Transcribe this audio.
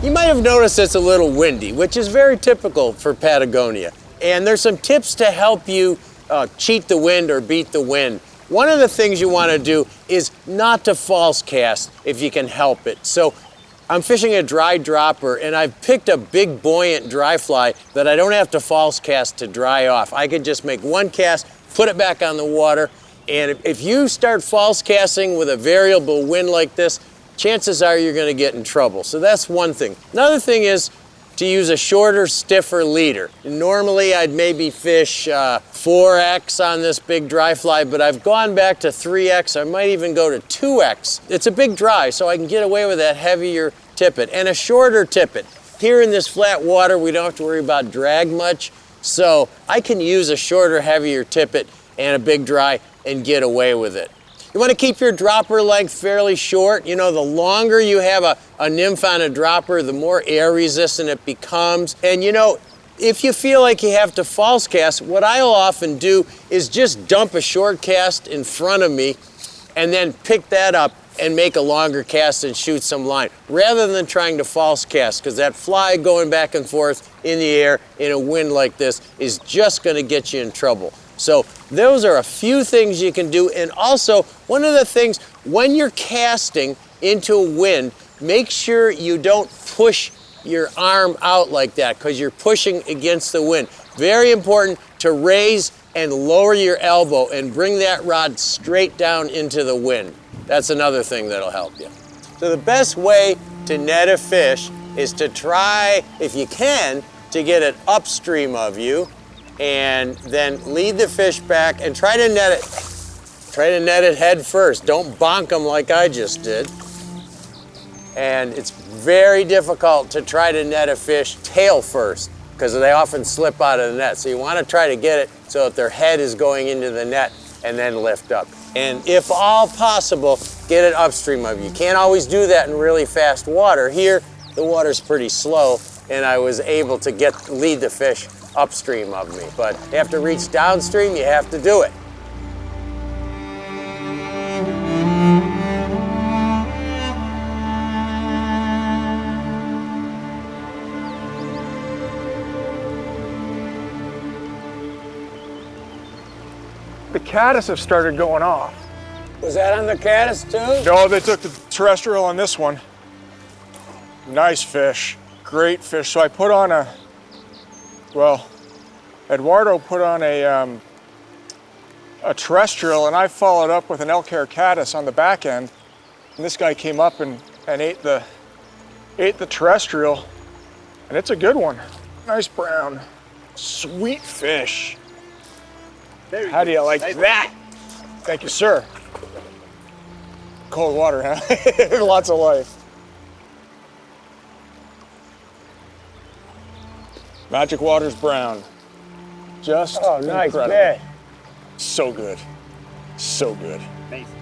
You might have noticed it's a little windy, which is very typical for Patagonia. And there's some tips to help you cheat the wind or beat the wind. One of the things you want to do is not to false cast if you can help it. So I'm fishing a dry dropper and I've picked a big buoyant dry fly that I don't have to false cast to dry off. I could just make one cast, put it back on the water, and if you start false casting with a variable wind like this, chances are you're going to get in trouble. So that's one thing. Another thing is to use a shorter, stiffer leader. Normally I'd maybe fish 4X on this big dry fly, but I've gone back to 3X. I might even go to 2X. It's a big dry, so I can get away with that heavier tippet and a shorter tippet. Here in this flat water, we don't have to worry about drag much, so I can use a shorter, heavier tippet and a big dry and get away with it. You want to keep your dropper length fairly short. You know, the longer you have a nymph on a dropper, the more air resistant it becomes. And you know, if you feel like you have to false cast, what I'll often do is just dump a short cast in front of me and then pick that up and make a longer cast and shoot some line, rather than trying to false cast, because that fly going back and forth in the air in a wind like this is just going to get you in trouble. So those are a few things you can do. And also, one of the things, when you're casting into a wind, make sure you don't push your arm out like that, because you're pushing against the wind. Very important to raise and lower your elbow and bring that rod straight down into the wind. That's another thing that'll help you. So the best way to net a fish is to try, if you can, to get it upstream of you, and then lead the fish back and try to net it. Try to net it head first. Don't bonk them like I just did. And it's very difficult to try to net a fish tail first, because they often slip out of the net. So you want to try to get it so that their head is going into the net and then lift up. And if all possible, get it upstream of you. You can't always do that in really fast water. Here, the water's pretty slow, and I was able to lead the fish upstream of me. But you have to reach downstream, you have to do it. The caddis have started going off. Was that on the caddis too? No, they took the terrestrial on this one. Nice fish, great fish. So I put on Eduardo put on a terrestrial, and I followed up with an elk hair caddis on the back end. And this guy came up and ate the terrestrial, and it's a good one. Nice brown, sweet fish. How do you like that? Thank you, sir. Cold water, huh? Lots of life. Magic Waters brown. Just nice incredible. bit. So good. So good. Amazing.